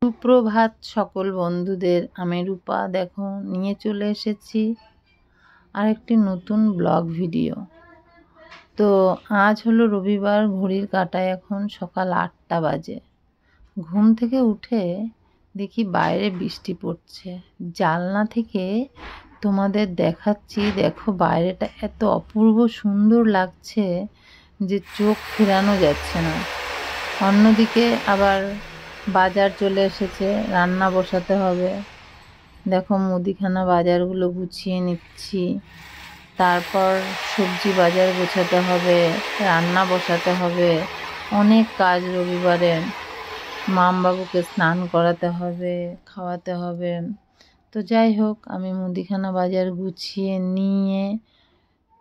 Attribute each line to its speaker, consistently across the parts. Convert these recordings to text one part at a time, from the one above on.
Speaker 1: সুপ্রভাত সকল বন্ধুদের। আমি রূপা, দেখো নিয়ে চলে এসেছি আরেকটি নতুন ব্লগ ভিডিও। তো আজ হলো রবিবার, ঘড়ির কাঁটায় এখন সকাল 8টা বাজে। ঘুম থেকে উঠে দেখি বাইরে বৃষ্টি পড়ছে। জানলা থেকে তোমাদের দেখাচ্ছি, দেখো বাইরেটা এত অপূর্ব সুন্দর লাগছে যে চোখ ফেরানো যাচ্ছে না। অন্যদিকে আবার বাজার চলে এসেছে, রান্না বসাতে হবে। দেখো মুদিখানা বাজারগুলো গুছিয়ে নিচ্ছি, তারপর সবজি বাজার গোছাতে হবে, রান্না বসাতে হবে, অনেক কাজ রবিবারে। মামবাবুকে স্নান করাতে হবে, খাওয়াতে হবে। তো যাই হোক, আমি মুদিখানা বাজার গুছিয়ে নিয়ে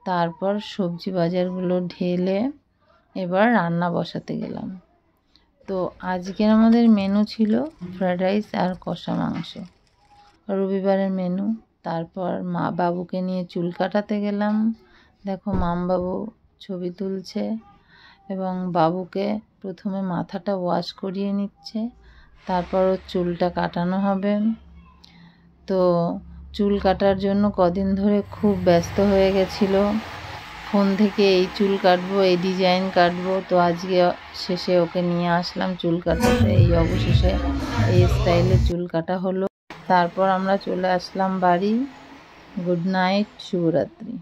Speaker 1: তারপর সবজি বাজারগুলো ঢেলে এবার রান্না বসাতে গেলাম। তো আজকের আমাদের মেনু ছিল ফ্রায়েড রাইস আর কষা মাংস, রবিবারের মেনু। তারপর মা বাবুকে নিয়ে চুল কাটাতে গেলাম। দেখো মামবাবু ছবি তুলছে এবং বাবুকে প্রথমে মাথাটা ওয়াশ করিয়ে নিচ্ছে, তারপর ওর চুলটা কাটানো হবে। তো চুল কাটার জন্য কদিন ধরে খুব ব্যস্ত হয়ে গেছিলো, ফোন থেকে এই চুল কাটবো, এই ডিজাইন কাটবো। তো আজকে শেষে ওকে নিয়ে আসলাম চুল কাটাতে। এই অবশেষে এই স্টাইলে চুল কাটা হলো। তারপর আমরা চলে আসলাম বাড়ি। গুড নাইট, শুভরাত্রি।